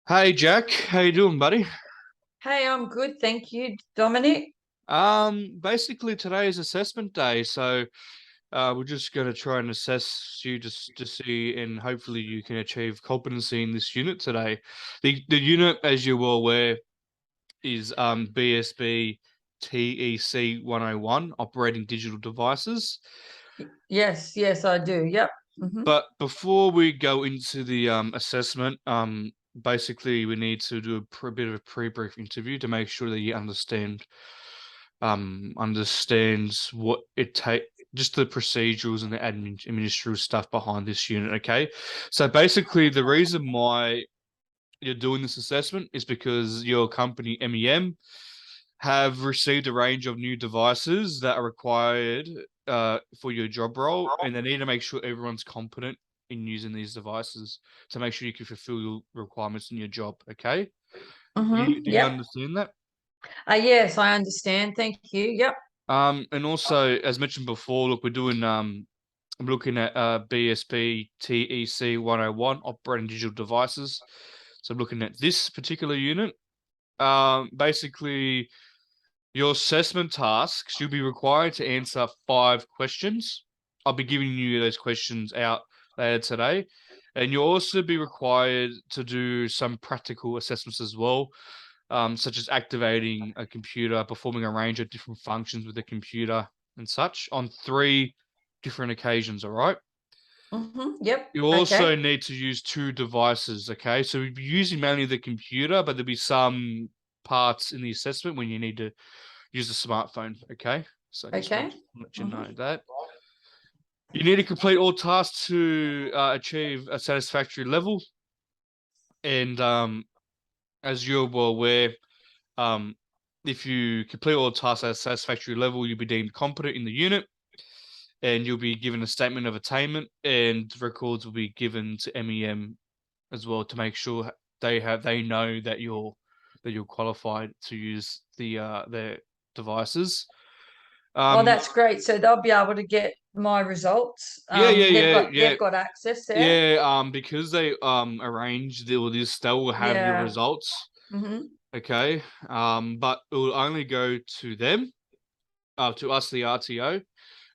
Hey Jack, how you doing, buddy? Hey, I'm good, thank you, Dominic. Basically today is assessment day, so we're just gonna try and assess you just to see, and hopefully you can achieve competency in this unit today. The unit, as you're well aware, is BSB TEC 101, operating digital devices. Yes, I do. Yep. But before we go into the assessment, basically we need to do a bit of a pre-brief interview to make sure that you understands what it take, just the procedures and the administrative stuff behind this unit. Okay, so basically the reason why you're doing this assessment is because your company MEM have received a range of new devices that are required for your job role, and they need to make sure everyone's competent in using these devices to make sure you can fulfill your requirements in your job. Okay, do you Yep. understand that? Yes, I understand. Thank you. Yep. And also, as mentioned before, look, I'm looking at BSP TEC 101, operating digital devices. So I'm looking at this particular unit. Basically, your assessment tasks, you'll be required to answer 5 questions. I'll be giving you those questions out later today. And you'll also be required to do some practical assessments as well, such as activating a computer, performing a range of different functions with the computer and such on 3 different occasions, all right? Yep. You Okay. also need to use 2 devices, okay? So we'll be using mainly the computer, but there'll be some parts in the assessment when you need to use a smartphone, okay? So I just want Okay. to let you hmm know that. You need to complete all tasks to achieve a satisfactory level. And as you're well aware, Um, if you complete all tasks at a satisfactory level, you'll be deemed competent in the unit, and you'll be given a statement of attainment, and records will be given to MEM as well to make sure they know that you're qualified to use their devices. Oh, Um, that's great. So they'll be able to get my results. yeah, yeah, They've yeah, got yeah, they've got access there. yeah. Because they arranged all this, they will have your Yeah. results. hmm Okay. But it will only go to them, to us, the RTO,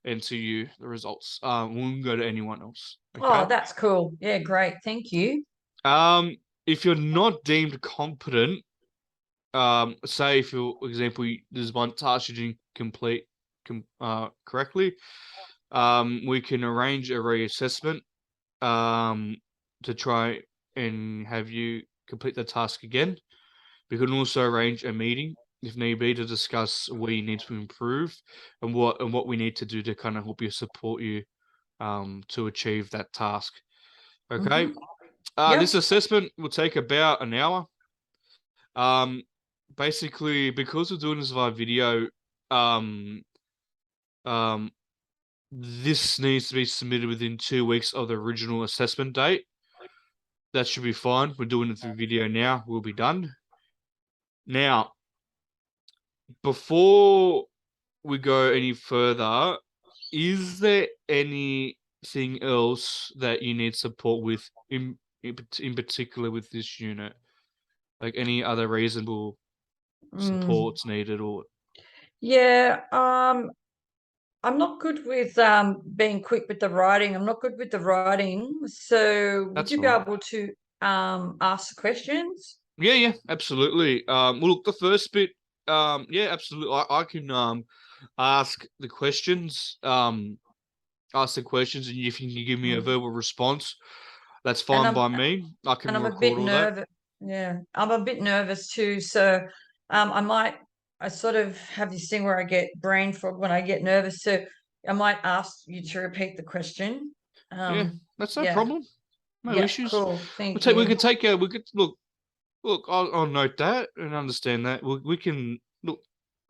and to you, the results. Won't go to anyone else. Oh, Okay. that's cool. Yeah, great. Thank you. Um, if you're not deemed competent, say if for example there's one task you didn't complete correctly, we can arrange a reassessment um to try and have you complete the task again. We can also arrange a meeting if need be to discuss where you need to improve and what we need to do to kind of help you support you to achieve that task. Okay. hmm This Yep. assessment will take about an hour. Um, Basically, because we're doing this via video, um, um, this needs to be submitted within 2 weeks of the original assessment date. That should be fine. We're doing it through video now. We'll be done. Now, before we go any further, is there anything else that you need support with in particular with this unit? Like any other reasonable Mm. supports needed, or Yeah. I'm not good with being quick with the writing. I'm not good with the writing. So would that's you be all right. able to ask the questions? Yeah, yeah, absolutely. Well, look, the first bit, yeah, absolutely. I can ask the questions, ask the questions, and if you can give me a Mm. verbal response, that's And fine by me. I can I'm a record bit all that. nervous. Yeah, I'm a bit nervous too. So I sort of have this thing where I get brain fog when I get nervous. So I might ask you to repeat the question. Yeah, Um, that's no yeah, problem. No yeah, issues. cool. We Thank take. We you. can take. We could look. Look, I'll note that and understand that. We can look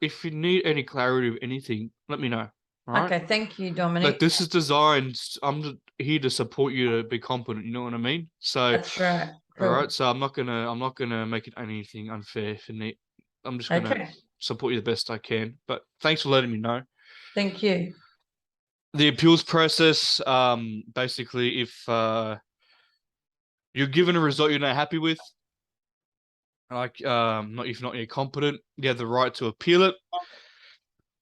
if you need any clarity of anything. Let me know. All right. Okay, thank you, Like Dominic. this is designed. Here to support you to be competent. You know what I mean? So, That's right. all right. Cool. So I'm not gonna make it anything unfair for me. I'm just gonna Okay, support you the best I can. But thanks for letting me know. thank you. The appeals process. Basically, if you're given a result you're not happy with, Like, not if not you're competent, you have the right to appeal it.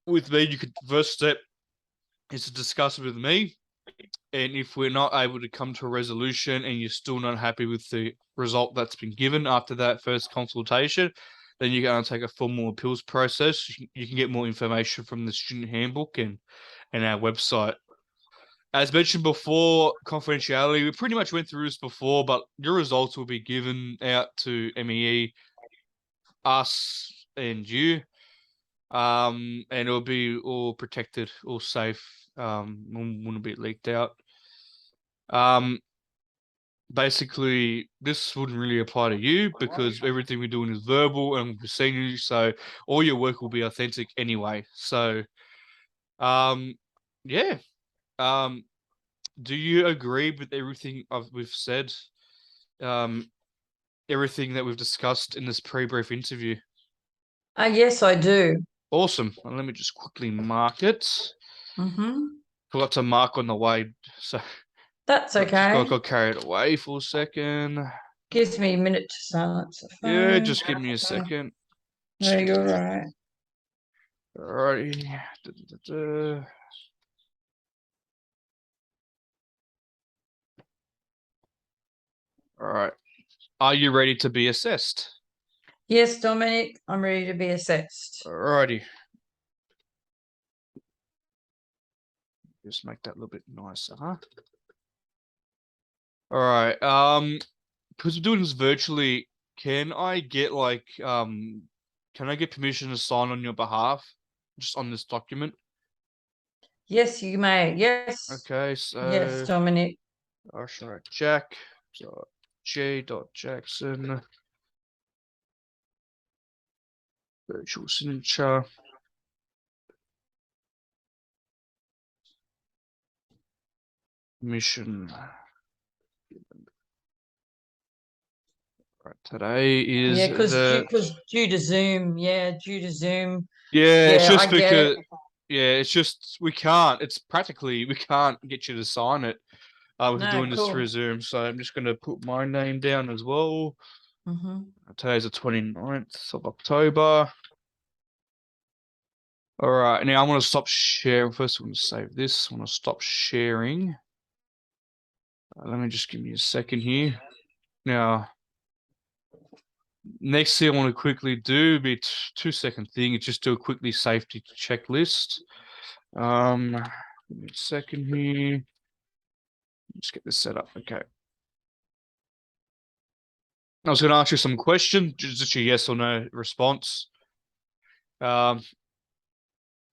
With me, you could first step is to discuss it with me. And if we're not able to come to a resolution and you're still not happy with the result that's been given after that first consultation, then you're going to take a formal appeals process. You can get more information from the student handbook and our website. As mentioned before, confidentiality, we pretty much went through this before, but your results will be given out to MEE, us, and you. And it'll be all protected, all safe, wouldn't be leaked out. Basically, this wouldn't really apply to you because everything we're doing is verbal and we're seeing you, so all your work will be authentic anyway. So, um, yeah. Um, do you agree with everything we've said? Um, everything that we've discussed in this pre-brief interview? Yes, I do. Awesome. Well, let me just quickly mark it. Mm-hmm. Forgot to mark on the way, so That's just okay. got carried away for a second. Gives me a minute to silence the Yeah, phone. just give me a second. No, you're right. Alrighty. Da-da-da-da. All right. Are you ready to be assessed? Yes, Dominic, I'm ready to be assessed. Alrighty. Just make that a little bit nicer, huh? All right. Because we're doing this virtually, can I get can I get permission to sign on your behalf, just on this document? Yes, you may. Yes. Okay. Yes, So, Dominic. all right, Jack. So, J. Jackson. Virtual signature. Mission. Right, today is Yeah, because the due to Zoom. Yeah, due to Zoom. yeah. It's Yeah, I just get it. because yeah. It's just we can't. It's practically we can't get you to sign it. We're No, doing this cool. through Zoom, so I'm just gonna put my name down as well. Mm-hmm. Today's the 29th of October. All right, now I'm gonna stop sharing. First, I'm gonna save this. I'm gonna stop sharing. Let me just give me a second here. Now, next thing I want to quickly do, be 2 second thing, is just do a quickly safety checklist. Give me a second here. Just get this set up. Okay. I was going to ask you some questions, just a yes or no response. Um,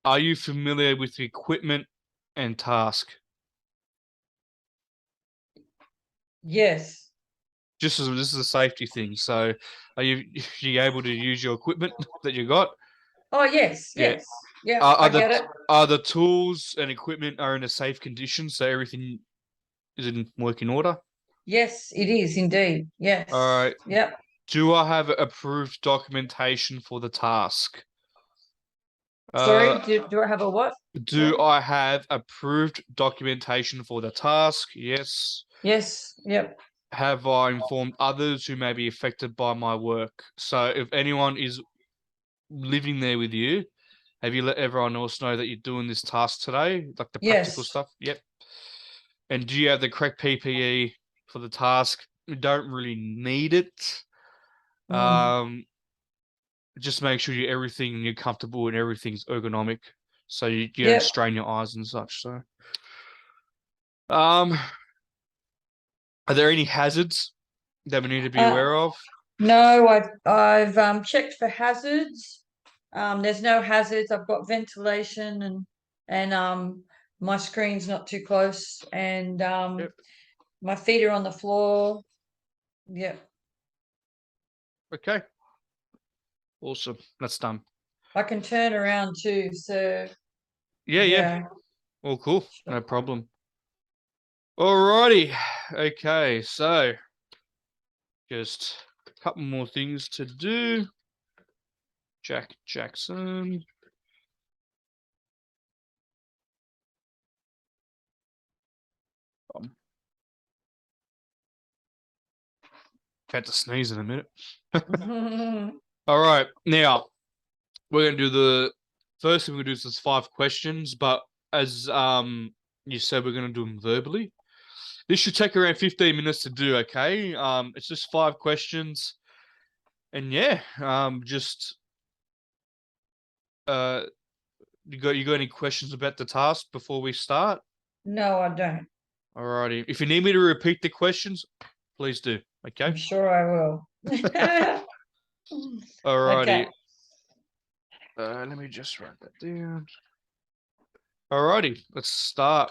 are you familiar with the equipment and task? Yes. Just as this is a safety thing, so you able to use your equipment that you got? Oh, yes, Yeah. yes. Yeah, Are, I are get the it. are the tools and equipment are in a safe condition, so everything is in working order? Yes, it is indeed. Yes. All right. Yep. Do I have approved documentation for the task? Sorry, Uh, do I have a what? do Sorry. I have approved documentation for the task? Yes. Yes. Yep. Have I informed others who may be affected by my work? So if anyone is living there with you, have you let everyone else know that you're doing this task today, like the practical Yes. stuff? Yep. And do you have the correct PPE for the task? You don't really need it. Mm. Um, just make sure you're comfortable and everything's ergonomic, so you don't Yep. strain your eyes and such. So, um, are there any hazards that we need to be Uh, aware of? no, I've checked for hazards. There's no hazards. I've got ventilation and my screen's not too close and Yep. my feet are on the floor. Yep. Okay. Awesome. That's done. I can turn around too, so Yeah, yeah. yeah. All cool. No problem. Alrighty. Okay, so just a couple more things to do. Jack Jackson. Um, Had to sneeze in a minute. All right, now we're gonna do the first thing we're gonna do is 5 questions, but as you said, we're gonna do them verbally. This should take around 15 minutes to do. Okay, it's just 5 questions, and yeah, just you got any questions about the task before we start? No, I don't. Alrighty, if you need me to repeat the questions, please do. Okay. I'm sure I will. Alrighty. Okay. Let me just write that down. Alrighty, let's start.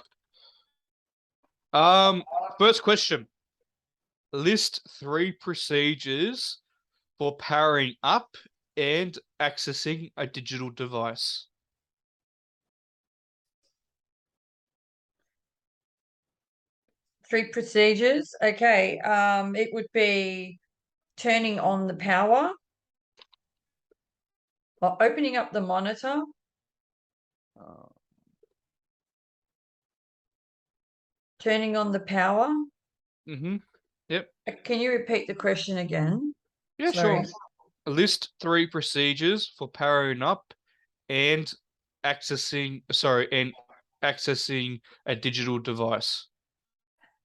First question. List 3 procedures for powering up and accessing a digital device. Three procedures. Okay. It would be turning on the power or opening up the monitor, Uh, turning on the power. Yep. Can you repeat the question again? Yeah, Sorry. sure. List 3 procedures for powering up and accessing a digital device.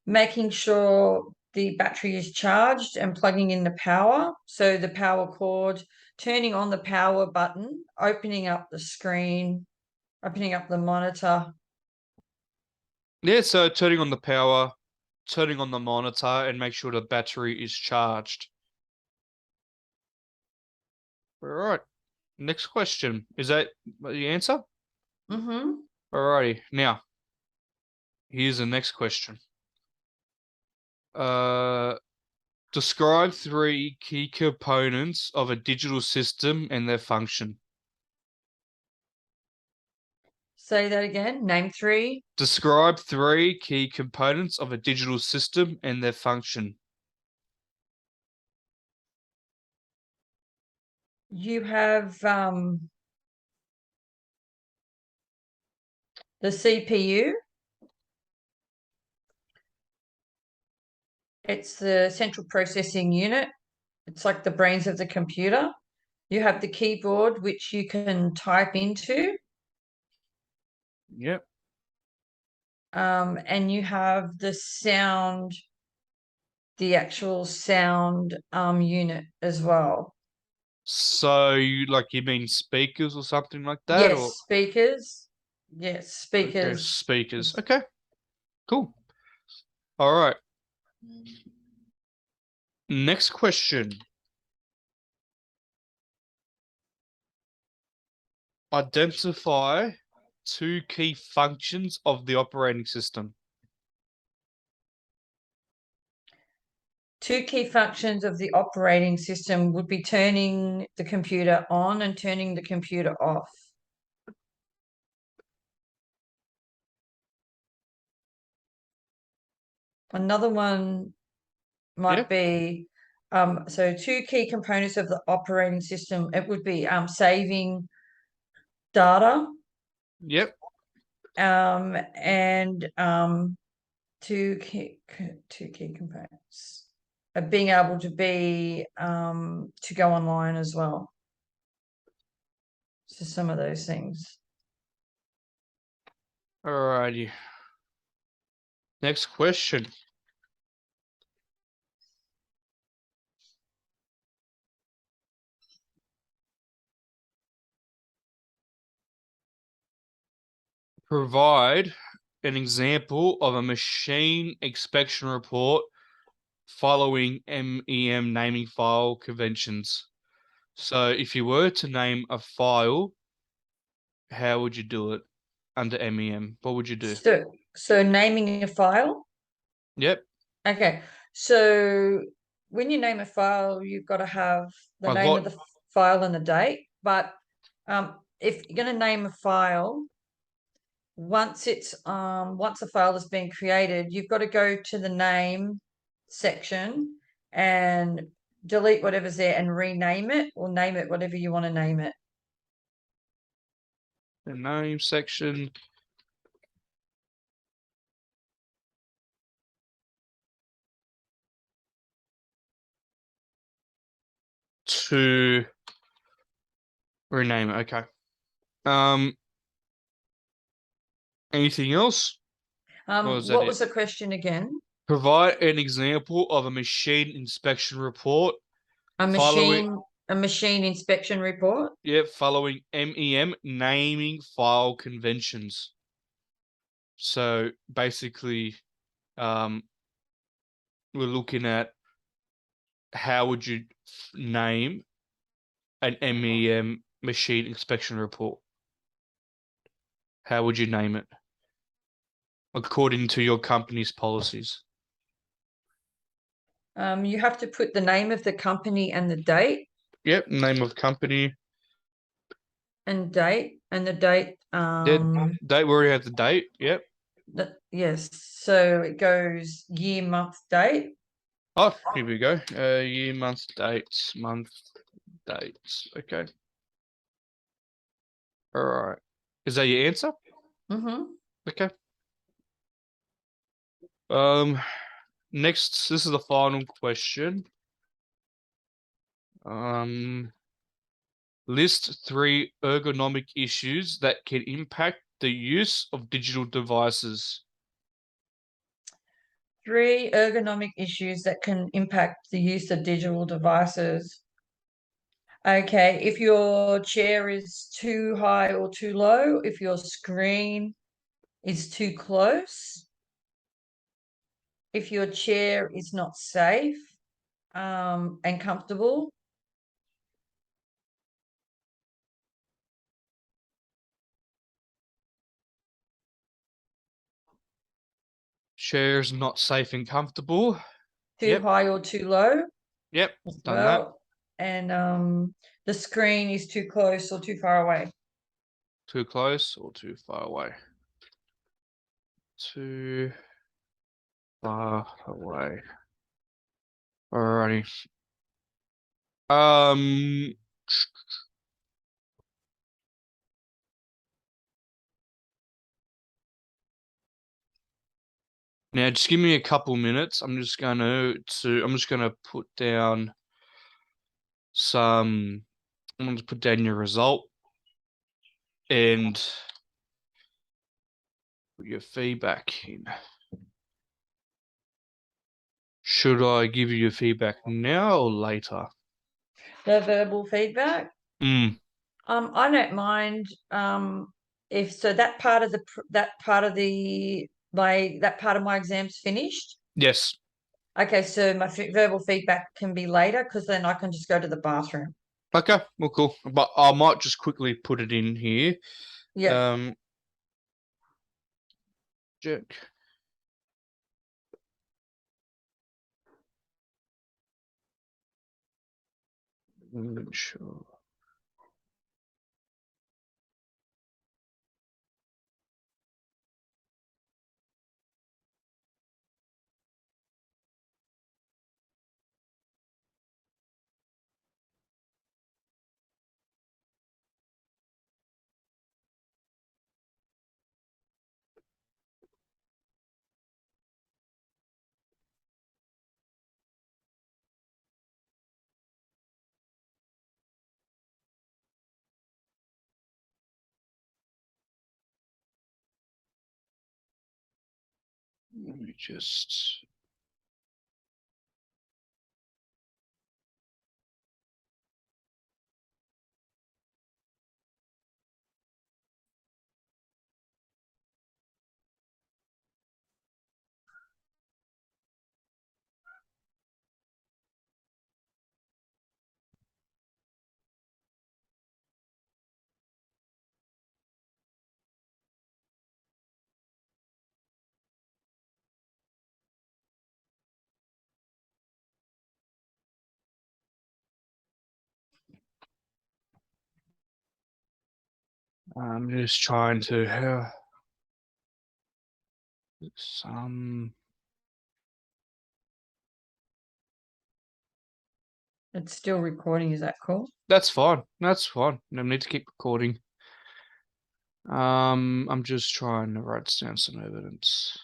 Making sure the battery is charged and plugging in the power. So the power cord, turning on the power button, opening up the screen, opening up the monitor. Yeah, so turning on the power, turning on the monitor, and make sure the battery is charged. All right. Next question. Is that the answer? Mm-hmm. Alrighty. Now, here's the next question. Describe 3 key components of a digital system and their function. Say that again. Name 3. Describe 3 key components of a digital system and their function. You have the CPU. It's the central processing unit. It's like the brains of the computer. You have the keyboard, which you can type into. Yep. And you have the sound, the actual sound unit as well. So you mean speakers or something like that, Yes, or speakers. Yes, okay, speakers. speakers. Okay, cool. All right. Next question. Identify 2 key functions of the operating system. 2 key functions of the operating system would be turning the computer on and turning the computer off. Another one might be so 2 key components of the operating system. It would be saving data Yep. and two key components of being able to be to go online as well. So some of those things. Alrighty. Next question. Provide an example of a machine inspection report following MEM naming file conventions. So if you were to name a file, how would you do it under MEM? What would you do? So naming a file. Yep. Okay. So when you name a file, you've got to have the Like name of what? the file and the date. But if you're going to name a file, once a file has been created, you've got to go to the name section and delete whatever's there and rename it or name it whatever you want to name it. The name section. to rename it. Okay. Anything else? Or is that What it? was the question again? Provide an example of a machine inspection report A following. machine inspection report. Yeah, following MEM naming file conventions. So basically, we're looking at how would you name an MEM machine inspection report? How would you name it according to your company's policies? You have to put the name of the company and the date Yep, name of company. and date and the date. Date. We already have the date. Yep. Yes. So it goes year, month, date. Oh, here we go. Year, month, dates, dates. Okay. All right. Is that your answer? Mm-hmm. Okay. Next, this is the final question. List 3 ergonomic issues that can impact the use of digital devices. 3 ergonomic issues that can impact the use of digital devices. Okay, if your chair is too high or too low, if your screen is too close, if your chair is not safe and comfortable, Chairs not safe and comfortable. too Yep. high or too low Yep. as Done that. well, and the screen is too close or too far away. Too close or too far away? Too far away. Alrighty. Um, Now just give me a couple minutes. I'm just gonna put down some. I'm gonna put down your result and put your feedback in. Should I give you your feedback now or later? The verbal feedback. Mm, I don't mind if so that part of my exam's finished. yes. Okay, so my verbal feedback can be later because then I can just go to the bathroom. Okay, well, cool. But I might just quickly put it in here. Yeah. Check. Sure. Let me just. I'm just trying to. Some. It's still recording. Is that cool? That's fine. That's fine. No need to keep recording. I'm just trying to write down some evidence.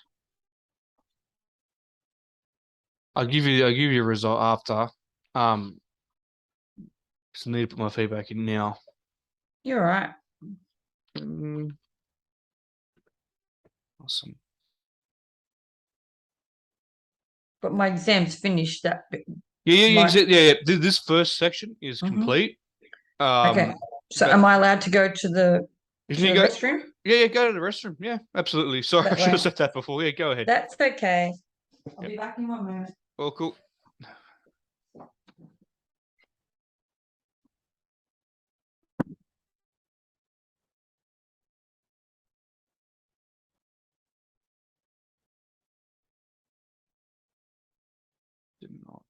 I'll give you a result after. Just need to put my feedback in now. You're right. Awesome. But my exam's finished. That bit. Yeah. This first section is Mhm. complete. Okay. So but am I allowed to go to the go, restroom? Yeah, go to the restroom. Yeah, absolutely. Sorry, I That should have way. said that before. Yeah, go ahead. That's okay. I'll Yep. be back in 1 moment. All cool. Did not.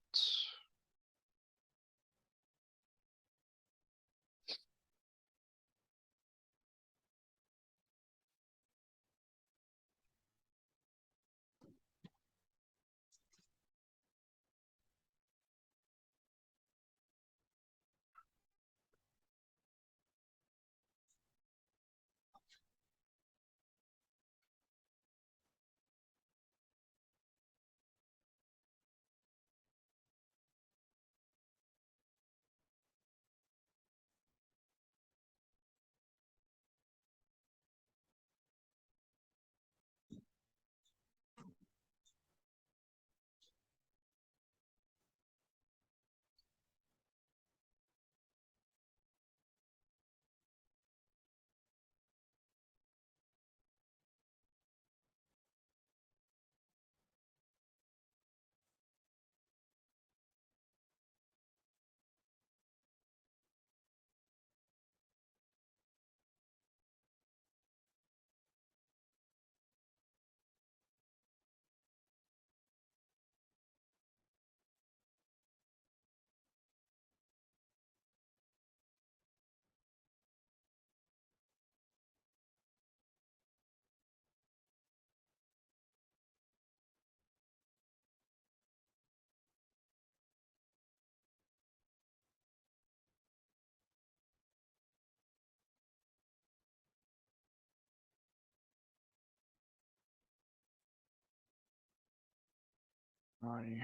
Alrighty.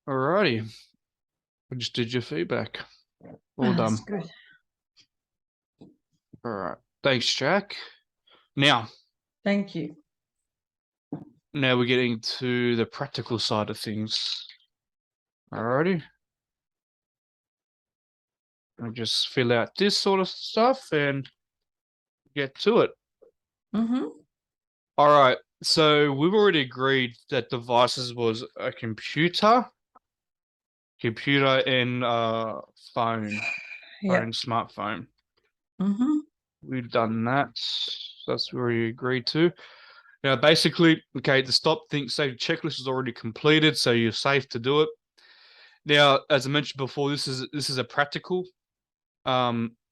Alrighty. I just did your feedback. All done. That's good. All right. Thanks, Jack. Now Thank you. we're getting to the practical side of things. Alrighty. I just fill out this sort of stuff and get to it. Mm-hmm. All right. So we've already agreed that devices was a computer and phone, Yeah. smartphone. Mm-hmm. We've done that. That's where we agreed to. Now, basically, okay, the stop think save checklist is already completed, so you're safe to do it. Now, as I mentioned before, this is a practical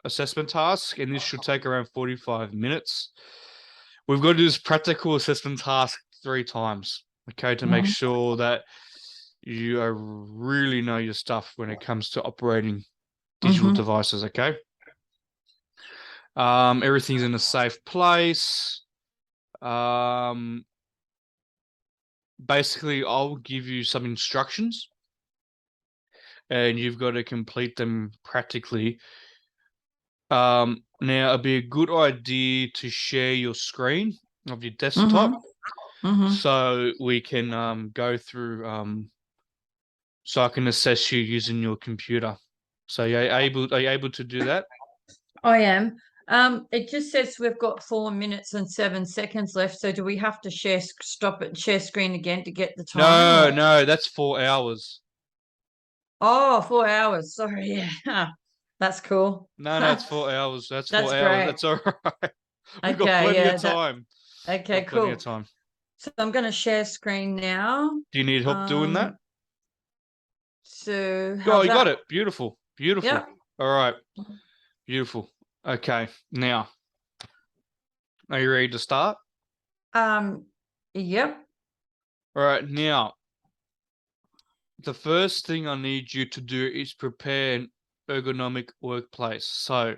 assessment task, and this should take around 45 minutes. We've got to do this practical assessment task 3 times, okay, to make sure that you really know your stuff when it comes to operating digital devices, okay? Everything's in a safe place. Basically, I'll give you some instructions, and you've got to complete them practically. Now it'd be a good idea to share your screen of your desktop so we can go through so I can assess you using your computer. So are you able to do that? I am. It just says we've got 4 minutes and 7 seconds left. So do we have to stop it, share screen again to get the time? No, that's 4 hours. Oh, 4 hours. Sorry. Yeah. That's cool. No, it's 4 hours. That's 4 hours. great. That's all right. We've got Okay, plenty yeah, of time. okay, Got plenty cool. of time. So I'm going to share screen now. Do you need help doing that? So Oh, how's you got that? it. Beautiful. Beautiful. Yep. All right. Beautiful. Okay. Now, are you ready to start? Yep. All right. Now, the first thing I need you to do is prepare an ergonomic workplace. So,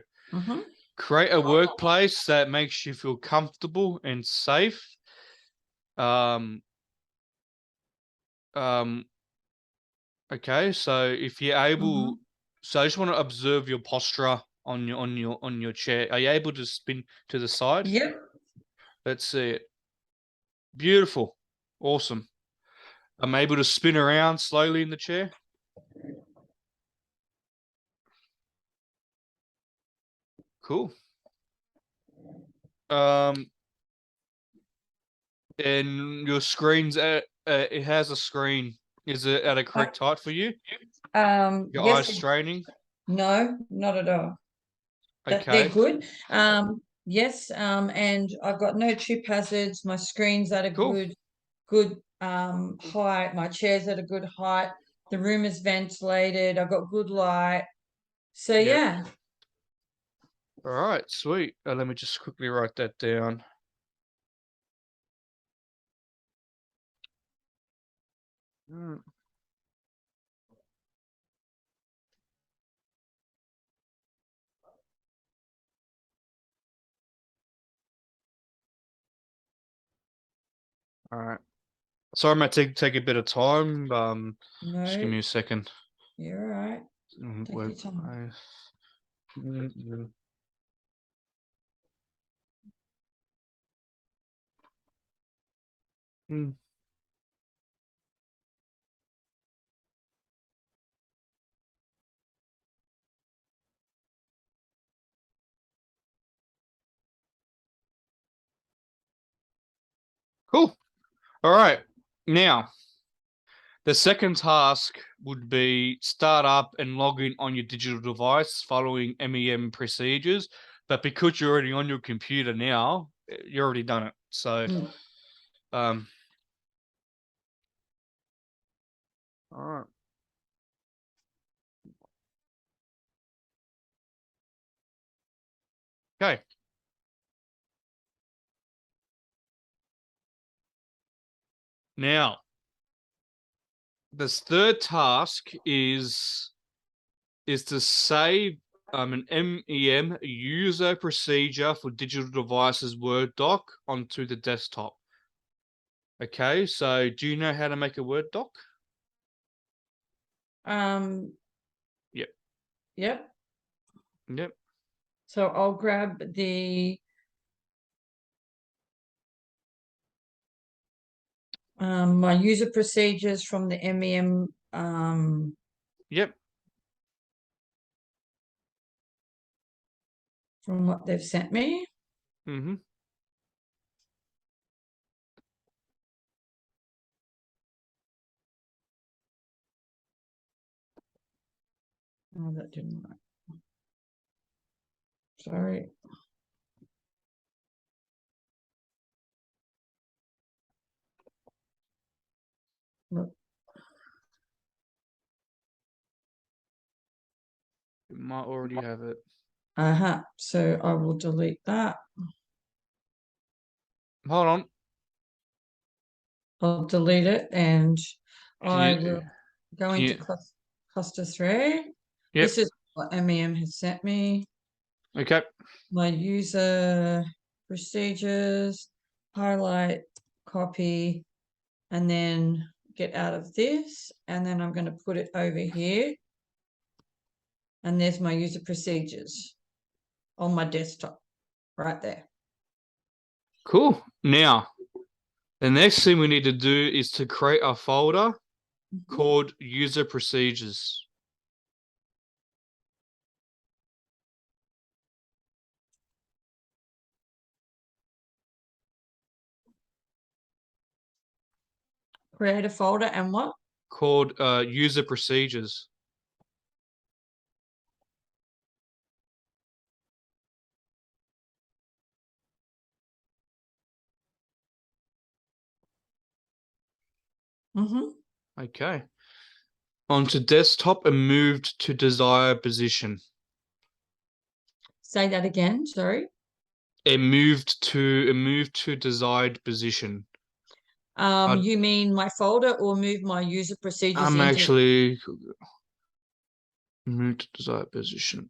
create a workplace that makes you feel comfortable and safe. Okay, so if you're able, Mhm. so I just want to observe your posture on your chair. Are you able to spin to the side? Yep. Let's see it. Beautiful, awesome. I'm able to spin around slowly in the chair. Cool. Um, and your screen's at it has a screen. Is it at a Uh, correct height for you? Your eyes yes, straining? no, not at all. That they're Okay, good. Yes, and I've got no trip hazards. My screen's at a cool. good height. My chair's at a good height. The room is ventilated. I've got good light. So Yep. yeah. All right, sweet. Let me just quickly write that down. Mm, all right. Sorry, I might take a bit of time. Just give No, me a second. you're all right. Take Web. your time. Mm, Cool. All right. Now, the second task would be start up and log in on your digital device following MEM procedures. But because you're already on your computer now, you're already done it. So, Mm. um, all right. Okay. Now, this third task is to save an MEM user procedure for digital devices Word doc onto the desktop. Okay, so do you know how to make a Word doc? Um, Yep. yep. Yep. So I'll grab the my user procedures from the MEM Yep. from what they've sent me. Mm-hmm. Oh, that didn't work. Sorry. Look. You might already have it. So I will delete that. Hold on. I'll delete it and Can I will you go can into you cluster 3. Yep. This is what MEM has sent me. Okay. My user procedures, highlight, copy, and then get out of this. And then I'm going to put it over here. And there's my user procedures on my desktop right there. Cool. Now, the next thing we need to do is to create a folder called user procedures. Create a folder and what? Called user procedures. Okay. Onto desktop and moved to desired position. Say that again. Sorry. It moved to desired position. You mean my folder or move my user procedures I'm into? actually moved to desired position.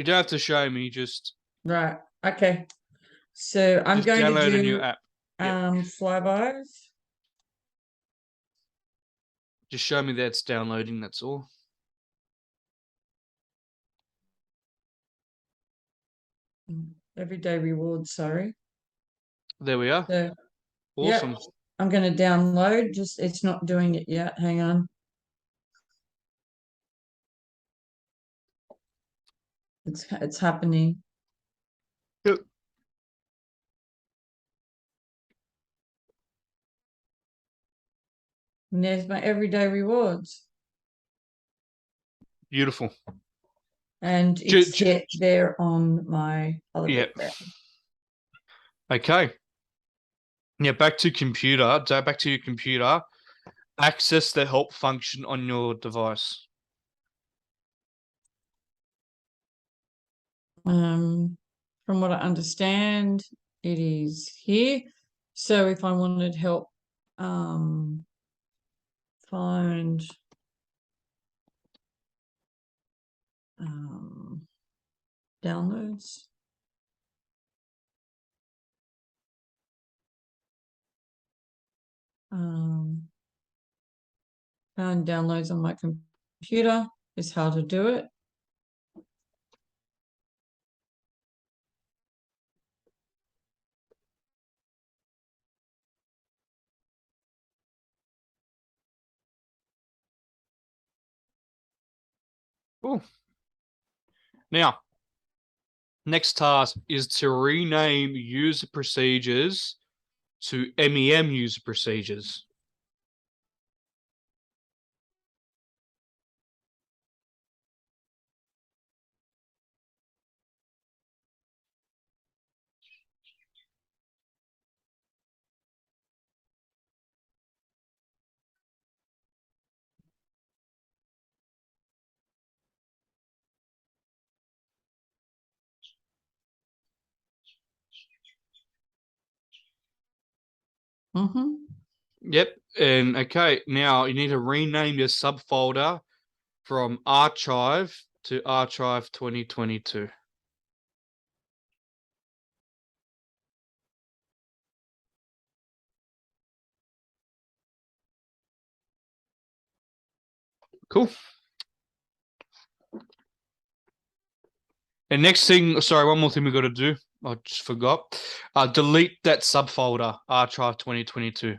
You don't have to show me. Right. Okay. So I'm Just going to download a new do app. Yep. flybys. Just show me that it's downloading. That's all. Everyday rewards, sorry. There we are. So Awesome. yep, I'm going to download. Just it's not doing it yet. Hang on. It's happening. Yep. And there's my everyday rewards. Beautiful. And it's hit there on my other Yep. bit there. Okay. Yeah, back to computer. Back to your computer. Access the help function on your device. From what I understand, it is here. So if I wanted help, find downloads. Found downloads on my computer is how to do it. Cool. Now, next task is to rename user procedures to MEM user procedures. Yep. And okay, now you need to rename your subfolder from archive to archive 2022. Cool. And next thing, sorry, one more thing we got to do. I just forgot. Delete that subfolder, archive 2022.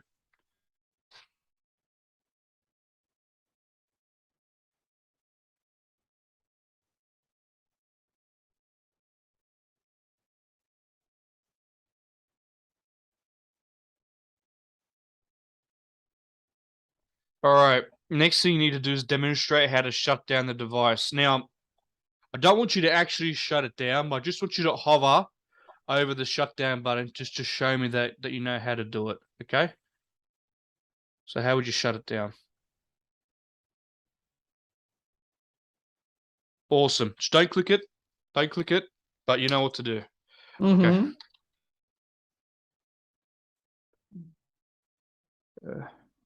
All right. Next thing you need to do is demonstrate how to shut down the device. Now, I don't want you to actually shut it down, but I just want you to hover over the shutdown button just to show me that you know how to do it. Okay? So how would you shut it down? Awesome. Just don't click it. Don't click it, but you know what to do. Okay.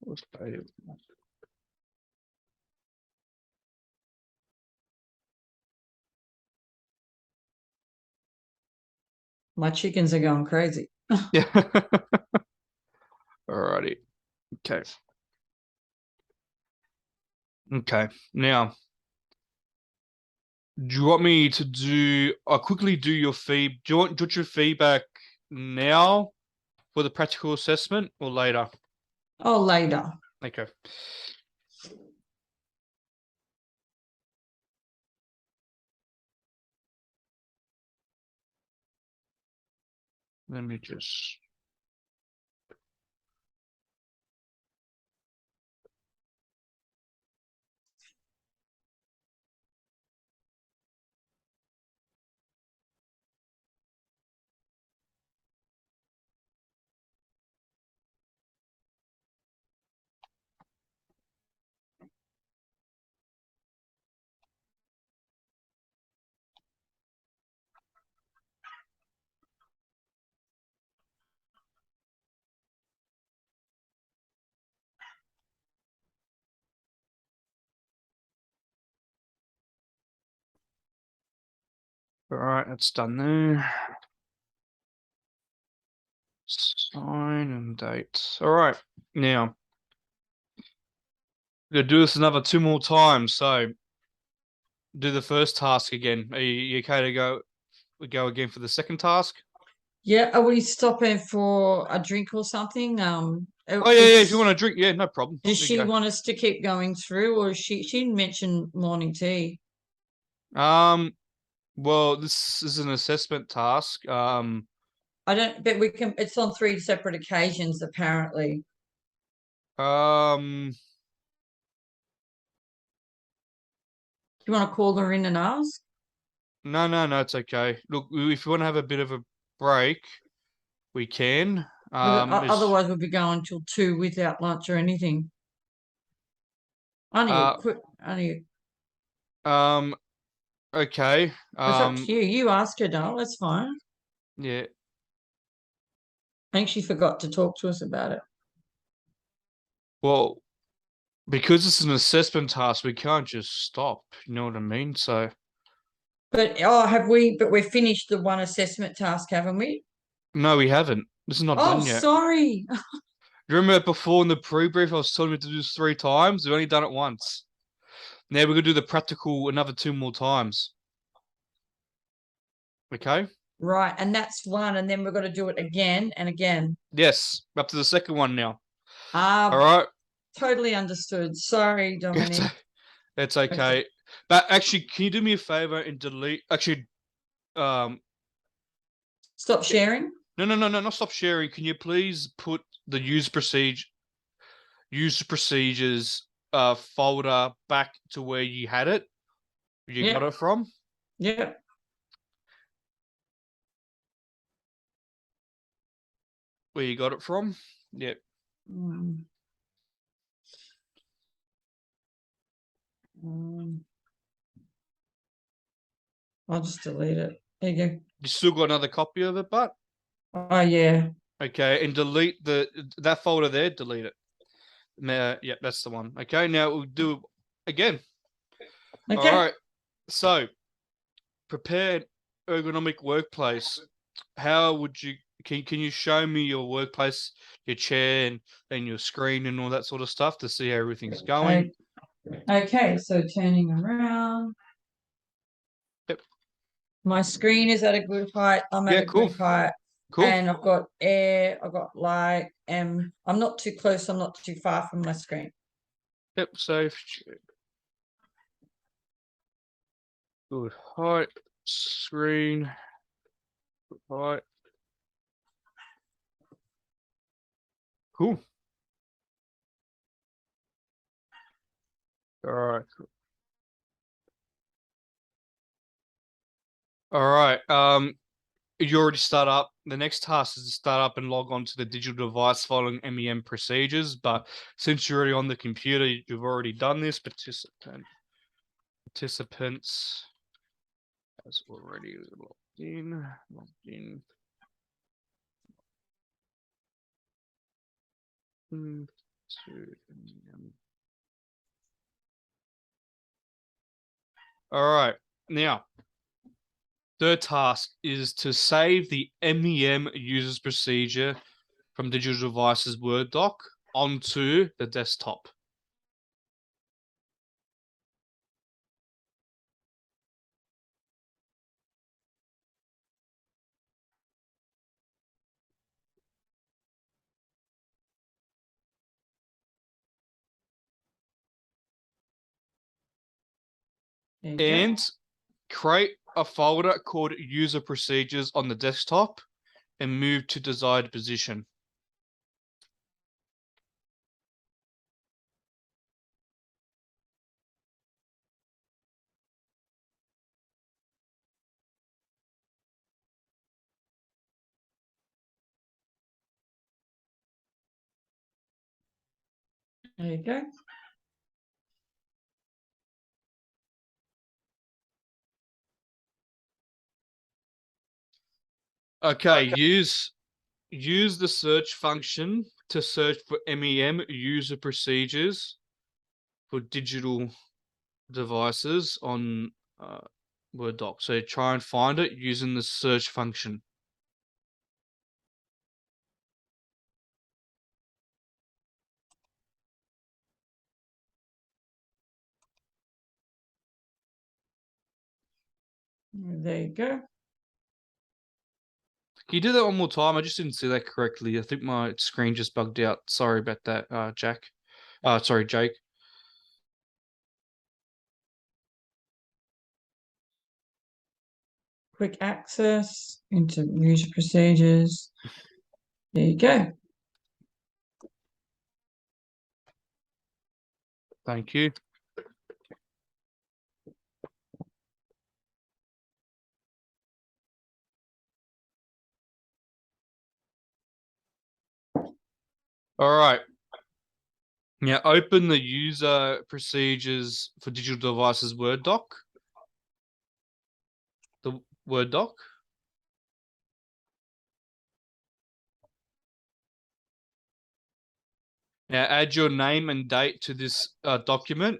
Let's play it. My chickens are going crazy. Yeah. Alrighty. Okay. Okay. Now, do you want me to do? I'll quickly do your feed. Do you want your feedback now for the practical assessment or later? Oh, later. Okay. Let me just. All right, that's done there. Sign and date. All right, now we're gonna do this another 2 more times. So do the first task again. Are you okay to go? We go again for the second task. Yeah, are we stopping for a drink or something? Oh yeah. If you want to drink, yeah, no problem. Does You she go. want us to keep going through, or she didn't mention morning tea? Well, this is an assessment task. I don't, but we can. It's on 3 separate occasions, apparently. Um, Do you want to call her in and ask? no, it's okay. Look, if you want to have a bit of a break, we can. It's Otherwise, we'll be going till 2 without lunch or anything. Only a uh, quick, only um, okay. it's up to you. You ask her, Dale. That's fine. Yeah. I think she forgot to talk to us about it. Well, because it's an assessment task, we can't just stop. You know what I mean? So But have we? But we've finished the one assessment task, haven't we? no, we haven't. This is not Oh, done yet. sorry. You remember before in the pre-brief, I was telling you to do this 3 times. We've only done it once. Now we're gonna do the practical another 2 more times. Okay? Right, and that's one, and then we've got to do it again and again. Yes, up to the second one now. All Ah, right. totally understood. Sorry, It's, Dominic. it's okay. But actually, can you do me a favor and delete? Actually, um, Stop sharing. no, not stop sharing. Can you please put the user procedures folder back to where you had it? You got Yep. it from? Yep. Where you got it from? Yep. Mm. I'll just delete it. There you go. You still got another copy of it, but Oh yeah. okay, and delete that folder there. Delete it. Yeah, that's the one. Okay, now we'll do it again. All Okay. right. So, prepared ergonomic workplace. How would you can you show me your workplace, your chair and your screen and all that sort of stuff to see how everything's going? Okay, so turning around. Yep. My screen is at a good height. I'm at Yeah, a cool. good height. Cool. And I've got air, I've got light, and I'm not too close, I'm not too far from my screen. Yep, safe. Good height. Screen. Good height. Cool. All right. All right. You already start up. The next task is to start up and log on to the digital device following MEM procedures. But since you're already on the computer, you've already done this. Participants has already logged in. Logged in. To MEM. All right. Now, third task is to save the MEM users procedure from digital devices Word doc onto the desktop. And create a folder called user procedures on the desktop and move to desired position. There you go. Okay, use the search function to search for MEM user procedures for digital devices on Word doc. So try and find it using the search function. There you go. Can you do that one more time? I just didn't see that correctly. I think my screen just bugged out. Sorry about that, Jack. Sorry, Jake. Quick access into user procedures. There you go. Thank you. All right. Now open the user procedures for digital devices Word doc. The Word doc. Now add your name and date to this document.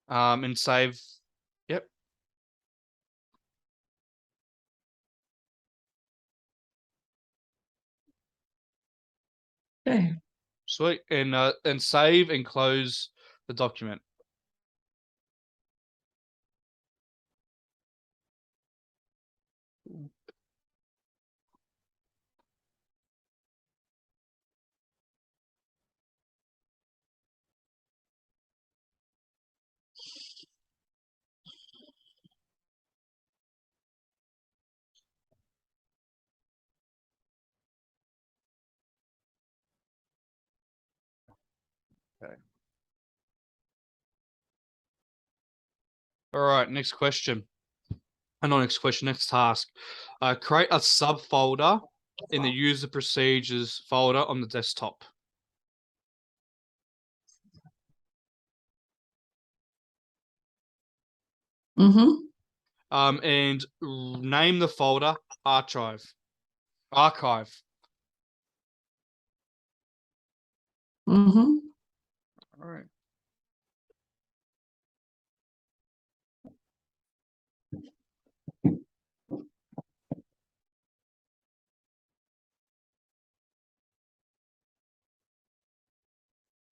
And save. Yep. Okay. Sweet. And save and close the document. Okay. All right, next question. No, next question, next task. Create a subfolder in the user procedures folder on the desktop. And name the folder archive. Archive. All right.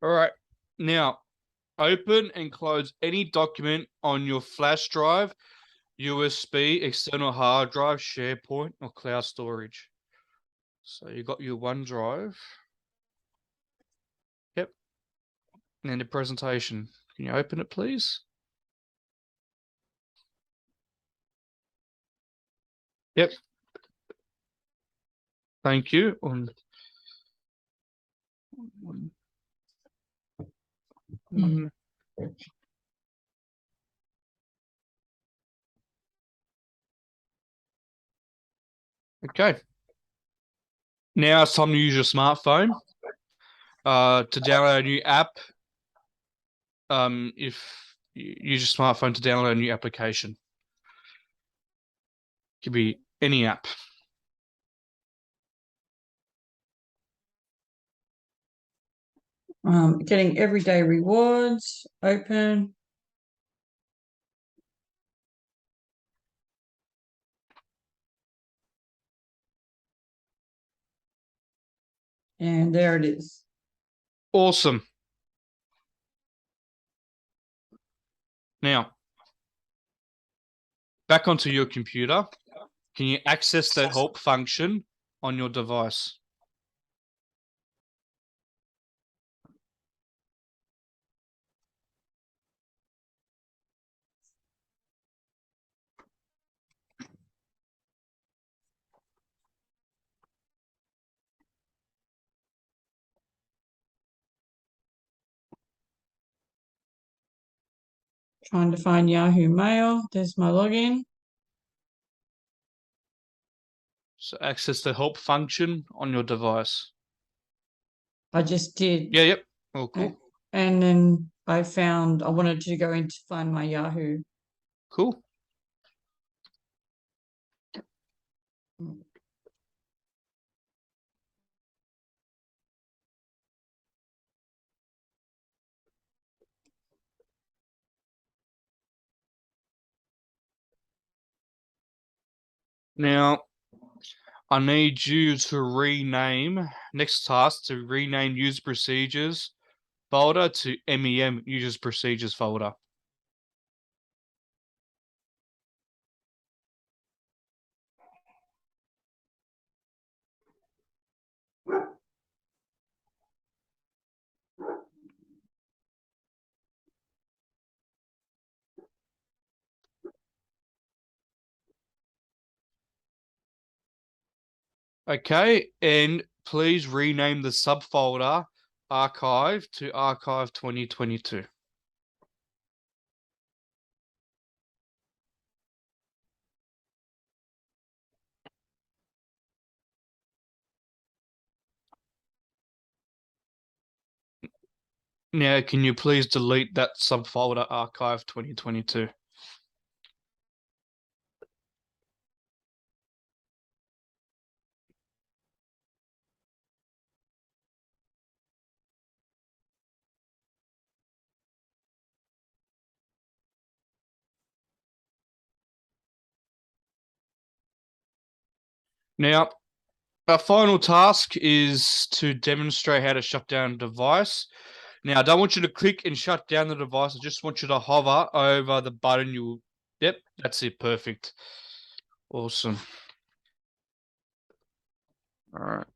All right. Now, open and close any document on your flash drive, USB, external hard drive, SharePoint, or cloud storage. So you got your OneDrive. Yep. And the presentation. Can you open it, please? Yep. Thank you. Okay. Now it's time to use your smartphone to download a new app. If you use your smartphone to download a new application. Could be any app. Getting everyday rewards, open. And there it is. Awesome. Now, back onto your computer. Can you access the help function on your device? Trying to find Yahoo Mail. There's my login. So access the help function on your device. I just did. Yeah, yep. Oh, cool. And then I wanted to go in to find my Yahoo. Cool. Now, I need you to rename, next task, to rename user procedures folder to MEM users procedures folder. Okay, and please rename the subfolder archive to archive 2022. Now, can you please delete that subfolder archive 2022? Now, our final task is to demonstrate how to shut down a device. Now, I don't want you to click and shut down the device. I just want you to hover over the button. Yep, that's it. Perfect. Awesome. All right.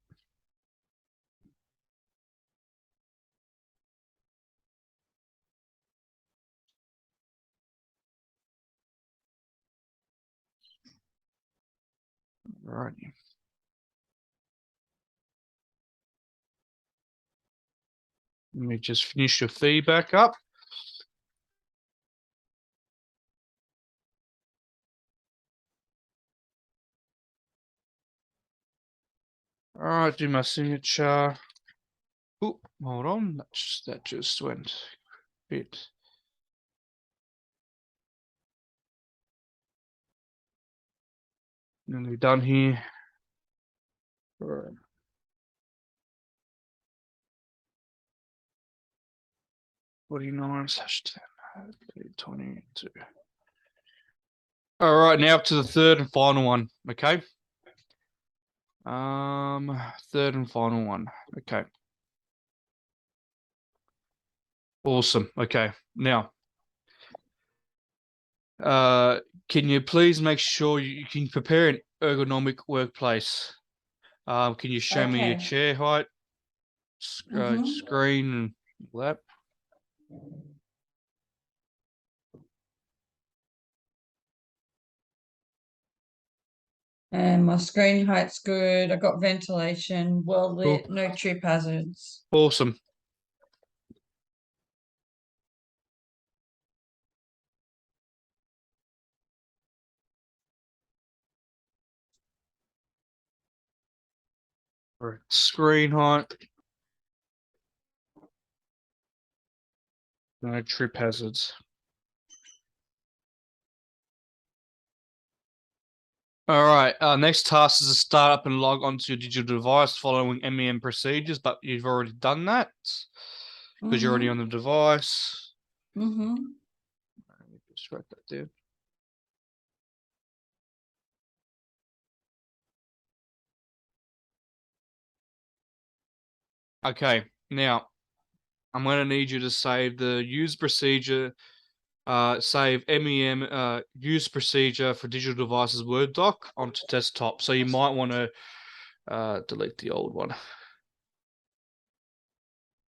All right. Let me just finish your feedback up. All right, do my signature. Oh, hold on. That just went a bit. Nearly done here. All right. 49 slash 10, 22. All right, now up to the third and final one. Okay. Third and final one. Okay. Awesome. Okay. Now, can you please make sure you can prepare an ergonomic workplace? Can you show me your Okay. chair height, Mm-hmm. screen, and lap? And my screen height's good. I got ventilation, well Cool. lit, no trip hazards. Awesome. All right. Screen height, no trip hazards. All right. Next task is to start up and log onto your digital device following MEM procedures, but you've already done that because you're already on the device. Mm-hmm. Let me just write that down. Okay. Now, I'm going to need you to save the use procedure, save MEM use procedure for digital devices Word doc onto desktop. So you might want to delete the old one.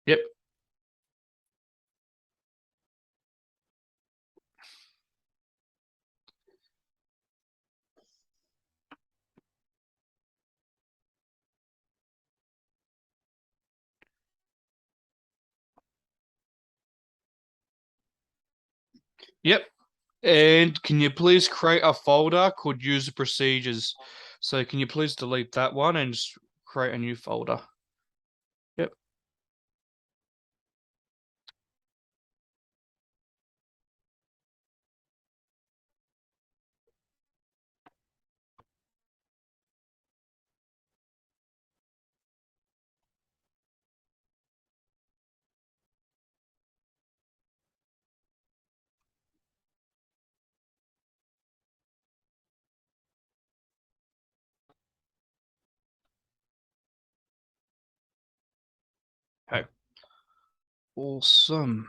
Yep. Yep. And can you please create a folder called user procedures? So can you please delete that one and just create a new folder? Yep. Awesome.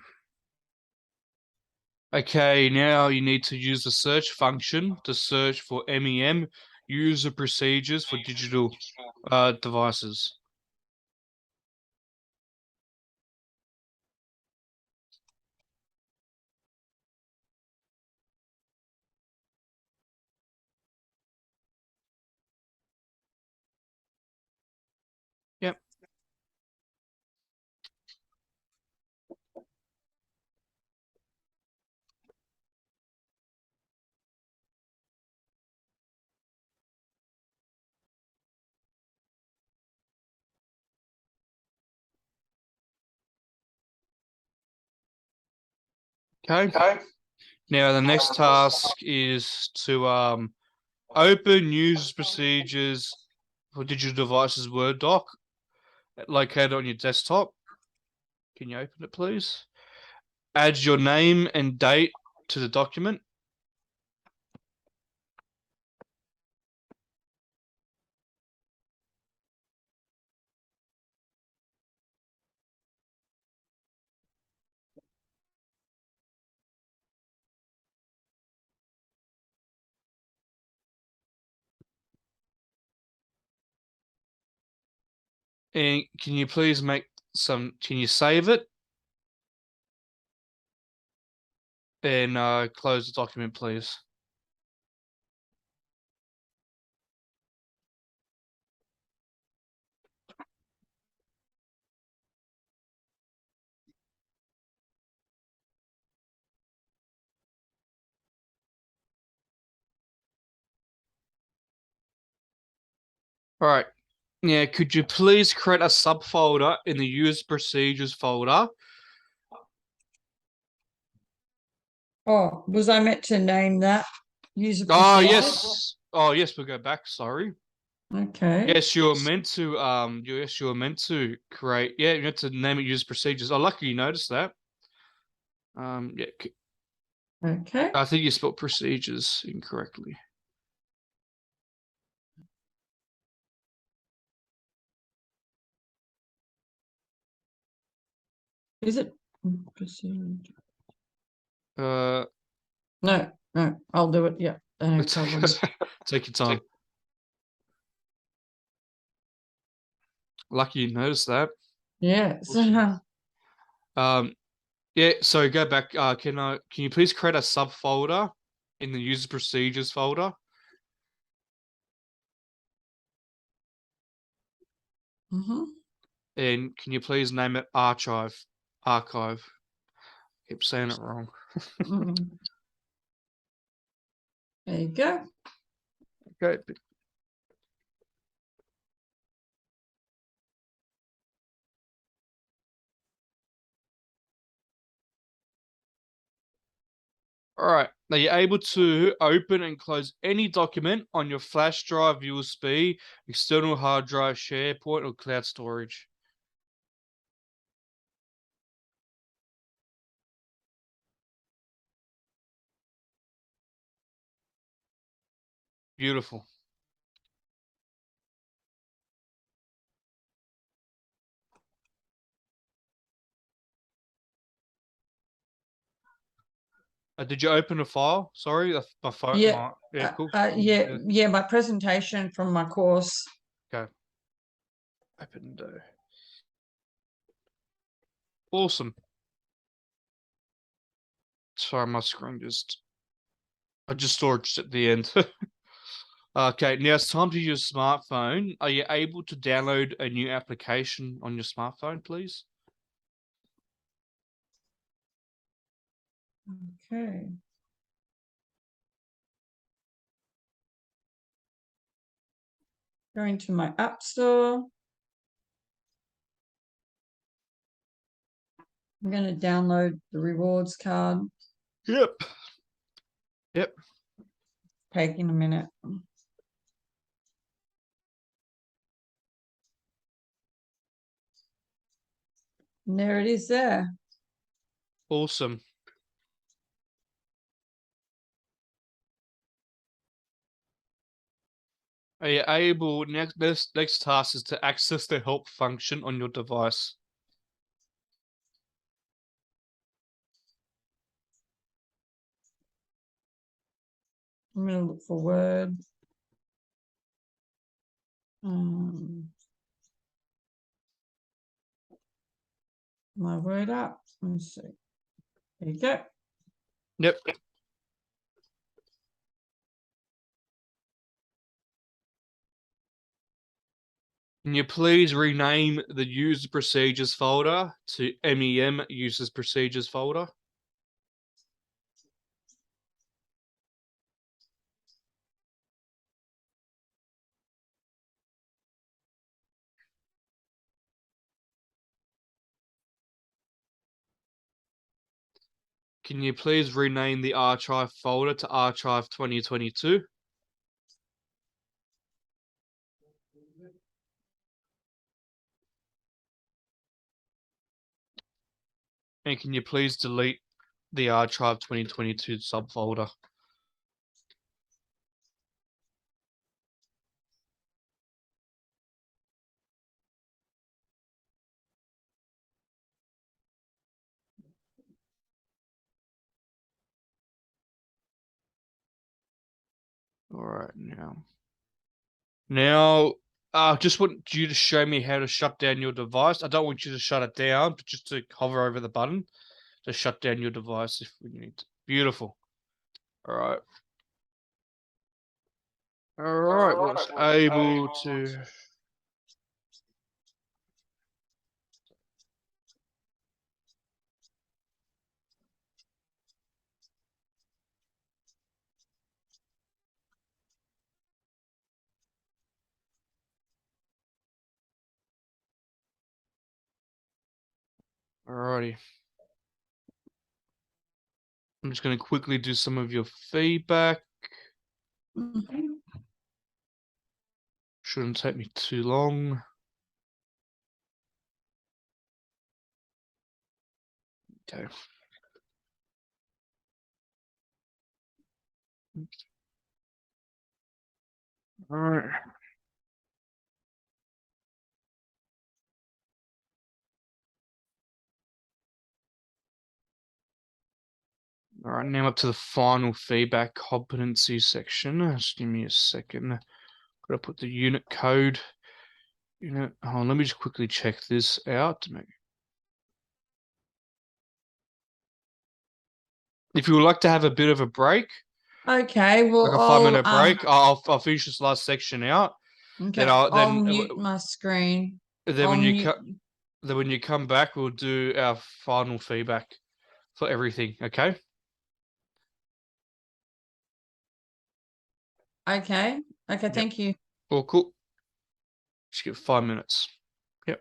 Okay, now you need to use the search function to search for MEM user procedures for digital devices. Yep. Okay. Now the next task is to open user procedures for digital devices Word doc located on your desktop. Can you open it, please? Add your name and date to the document. And can you please can you save it? And close the document, please. All right. Now, could you please create a subfolder in the user procedures folder? Oh, was I meant to name that user Oh, procedures? yes. Oh, yes, we'll go back. Sorry. Okay. Yes, you're meant to you're meant to create, yeah, you meant to name it user procedures. Oh, lucky you noticed that. Yeah, Okay. I think you spelled procedures incorrectly. Is it procedure? Uh, No, no, I'll do it. Yeah, no problem. take your time. Lucky you noticed that. Yeah. Awesome. Yeah, so go back. Can you please create a subfolder in the user procedures folder? And can you please name it archive? Archive. Keep saying it wrong. There you go. Okay. All right. Now you're able to open and close any document on your flash drive, USB, external hard drive, SharePoint, or cloud storage. Beautiful. Did you open a file? Sorry, my phone. Yeah. Yeah, cool. Yeah. My presentation from my course. Okay. Open. Awesome. Sorry, my screen I just saw it just at the end. Okay, now it's time to use smartphone. Are you able to download a new application on your smartphone, please? Okay. Going to my app store. I'm going to download the rewards card. Yep. Yep. Taking a minute. And there it is there. Awesome. Are you able, next task is to access the help function on your device. I'm going to look for Word. My Word up. Let's see. There you go. Yep. Can you please rename the user procedures folder to MEM users procedures folder? Can you please rename the archive folder to archive 2022? And can you please delete the archive 2022 subfolder? All right, now, I just want you to show me how to shut down your device. I don't want you to shut it down, but just to hover over the button to shut down your device if we need to. Beautiful. All right. All right, was able to. Alrighty. I'm just going to quickly do some of your feedback. Shouldn't take me too long. Okay. All right. All right, now up to the final feedback competency section. Just give me a second. Gotta put the unit code. Unit. Oh, let me just quickly check this out to make. If you would like to have a bit of a break, Okay, well, like a 5-minute break, I'll finish this last section out. okay, Then I'll mute my screen. Then when you come back, we'll do our final feedback for everything. Okay. Okay. Okay. Thank you. Well, cool. Just give 5 minutes. Yep.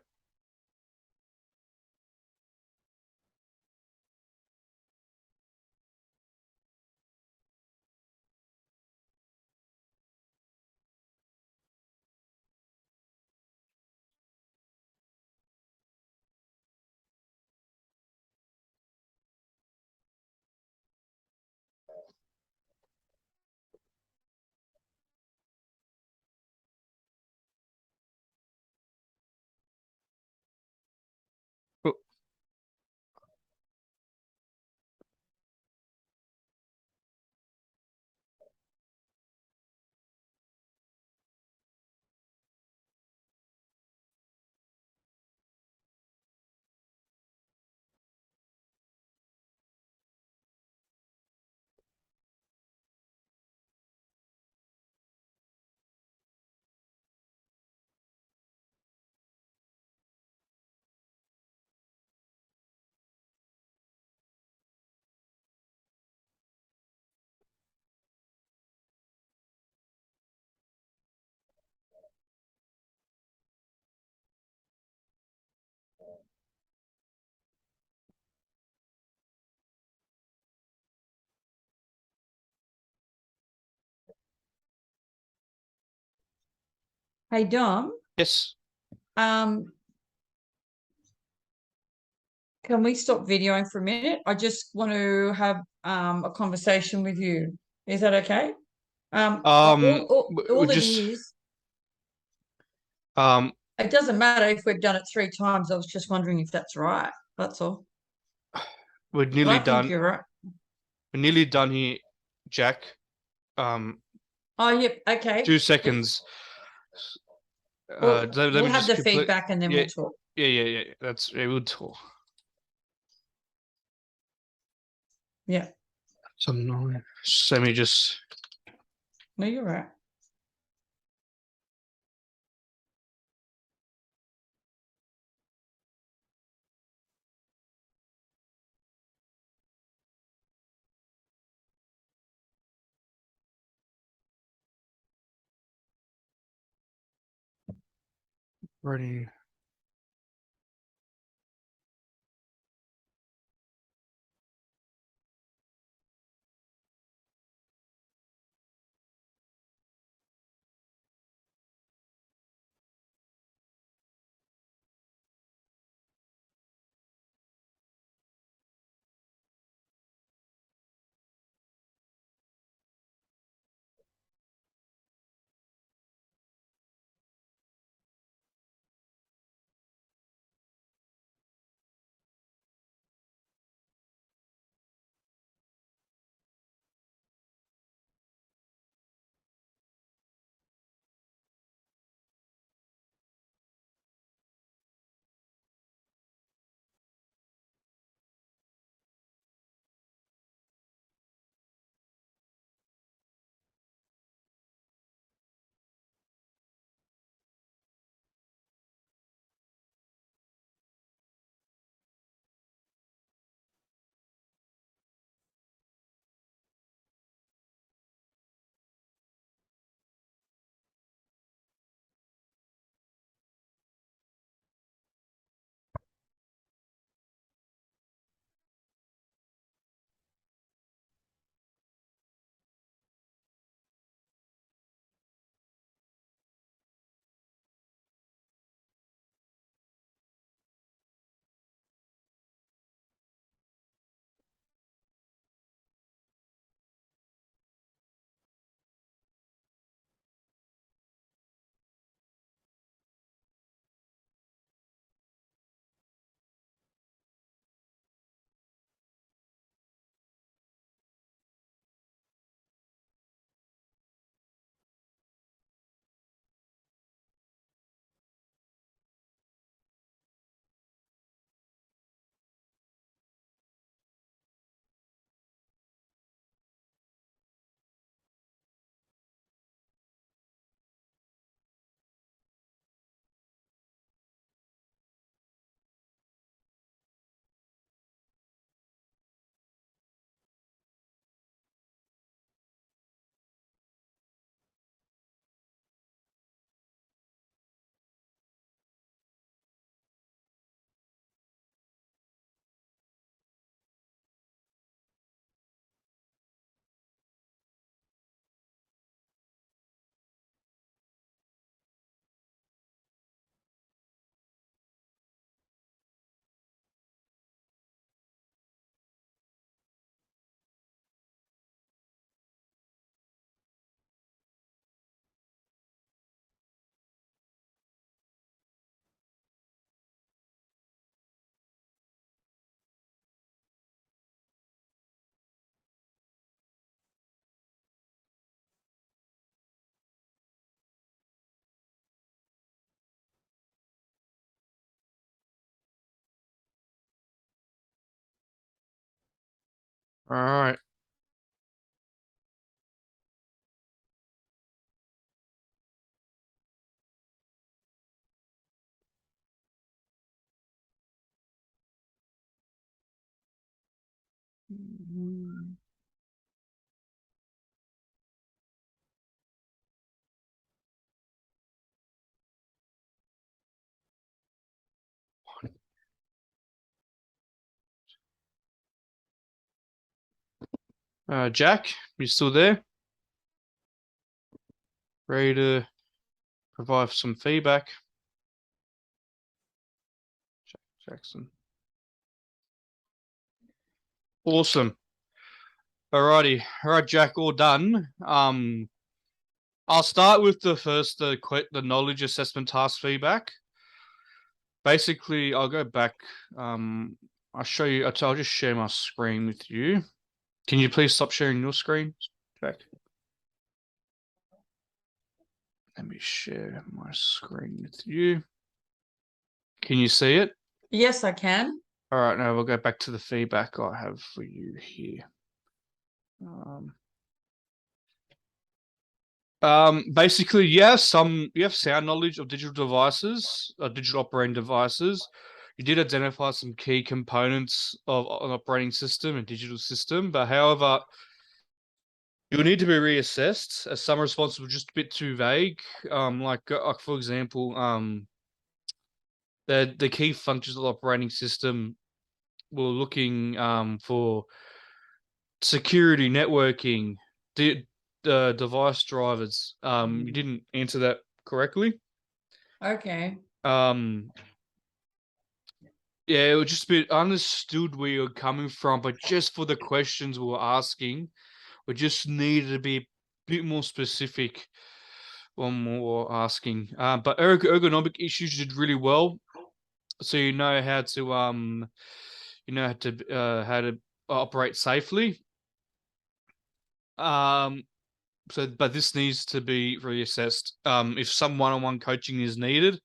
Cool. Hey, Dom. Yes. Can we stop videoing for a minute? I just want to have a conversation with you. Is that okay? All We it just is, um it doesn't matter if we've done it 3 times. I was just wondering if that's right. That's all. we're But nearly I think done. you're right. We're nearly done here, Jack. Oh, yep. Okay. 2 seconds. Well, let we'll me have just the complete. feedback and then Yeah, we'll talk. yeah. That's we'll talk. Yeah. So let me just. No, you're right. Ready. All right. Jack, you still there? Ready to provide some feedback? Jackson. Awesome. Alrighty. All right, Jack, all done. I'll start with the knowledge assessment task feedback. Basically, I'll go back. I'll show you. I'll just share my screen with you. Can you please stop sharing your screen, Jack? Let me share my screen with you. Can you see it? Yes, I can. All right, now we'll go back to the feedback I have for you here. Basically, yes, you have sound knowledge of digital devices, digital operating devices. You did identify some key components of an operating system and digital system, but however, you'll need to be reassessed as some responses were just a bit too vague. Like for example, the key functions of the operating system were looking for security, networking, device drivers. You didn't answer that correctly. Okay. Um, yeah, it was just a bit understood where you're coming from, but just for the questions we were asking, we just needed to be a bit more specific when we were asking. But ergonomic issues did really well, so how to operate safely. Um, but this needs to be reassessed. If some one-on-one coaching is needed,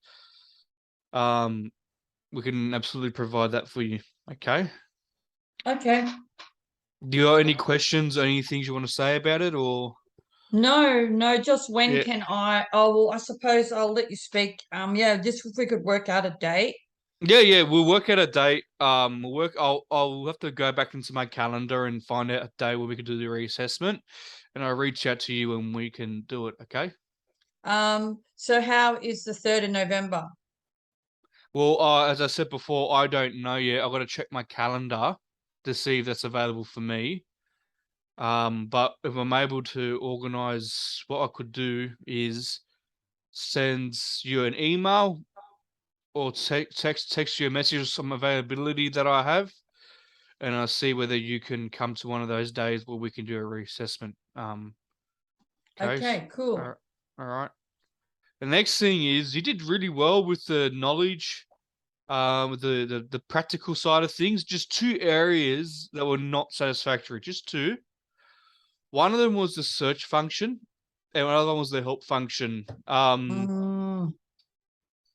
um, we can absolutely provide that for you. Okay. Okay. Do you have any questions or any things you want to say about it, or No, just when yeah, can I? Oh, well, I suppose I'll let you speak. Yeah, just if we could work out a date. yeah, we'll work out a date. We'll work. I'll have to go back into my calendar and find out a day where we can do the reassessment, and I'll reach out to you when we can do it. Okay. So how is the 3rd of November? Well, as I said before, I don't know yet. I've got to check my calendar to see if that's available for me. But if I'm able to organize, what I could do is send you an email or text you a message of some availability that I have, and I'll see whether you can come to one of those days where we can do a reassessment. Okay. Okay, All cool. right. All right. The next thing is you did really well with the knowledge, with the practical side of things. Just two areas that were not satisfactory. Just two. One of them was the search function, and one of them was the help function. Mm,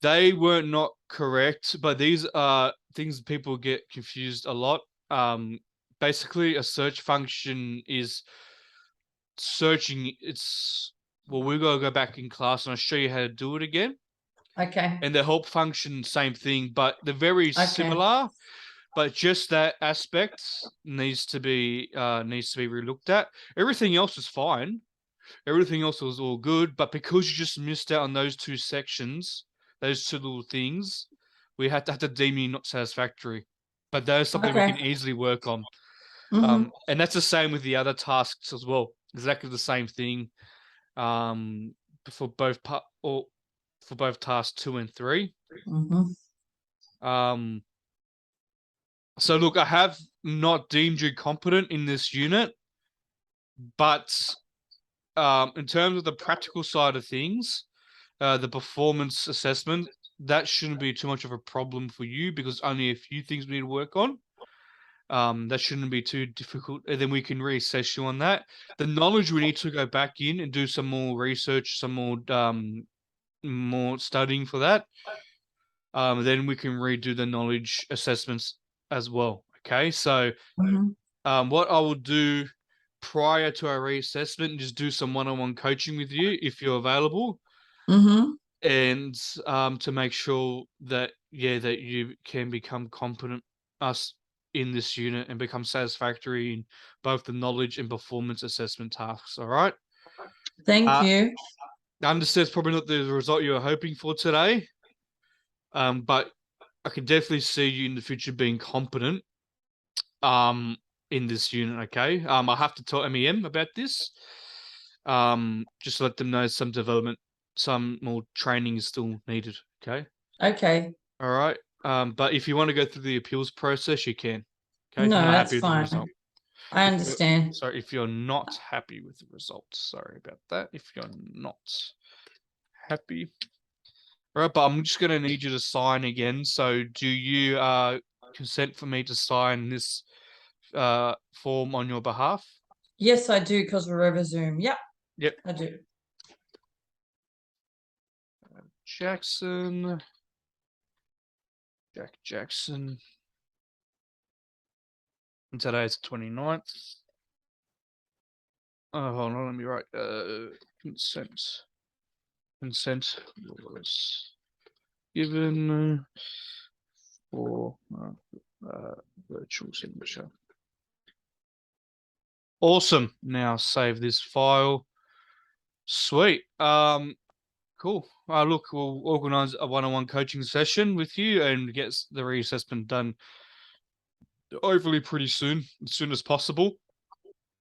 They were not correct, but these are things people get confused a lot. Um, Basically, a search function is searching. We gotta go back in class and I'll show you how to do it again. okay. And the help function, same thing, but they're very Okay. similar. But just that aspect needs to be relooked at. Everything else is fine. Everything else was all good, but because you just missed out on those two sections, those two little things, we had to deem you not satisfactory. But that is something we Okay. can easily work on. Mm-hmm. And that's the same with the other tasks as well. Exactly the same thing. Um, for both for both tasks 2 and 3. Mm-hmm. Um, so look, I have not deemed you competent in this unit, but in terms of the practical side of things, the performance assessment, that shouldn't be too much of a problem for you because only a few things we need to work on. That shouldn't be too difficult, and then we can reassess you on that. The knowledge we need to go back in and do some more research, some more studying for that. Then we can redo the knowledge assessments as well. Okay, so Mm-hmm. what I will do prior to our reassessment, just do some one-on-one coaching with you if you're available, Mm-hmm. and to make sure that that you can become competent us in this unit and become satisfactory in both the knowledge and performance assessment tasks. All right. Thank Uh, you. I understand it's probably not the result you were hoping for today, but I can definitely see you in the future being competent um in this unit. Okay. I have to tell MEM about this. Just to let them know some more training is still needed. Okay. Okay. All right. But if you want to go through the appeals process, you can. Okay. If No, you're not that's happy with the fine. result. I If you're understand. Sorry, if you're not happy with the results. Sorry about that. If you're not happy. All right, but I'm just gonna need you to sign again. So do you consent for me to sign this form on your behalf? Yes, I do because we're over Zoom. Yep, Yep. I do. Jackson. Jackson. And today is 29th. Oh, hold on, let me write consent. Consent was given for virtual signature. Awesome. Now save this file. Sweet. Cool. Look, we'll organize a one-on-one coaching session with you and get the reassessment done hopefully pretty soon, as soon as possible.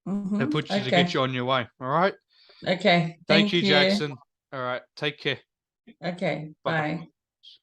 And put you to get you on your way. All right. Okay. Thank you, you. Jackson. All right. Take care. Okay. Bye-bye. Bye.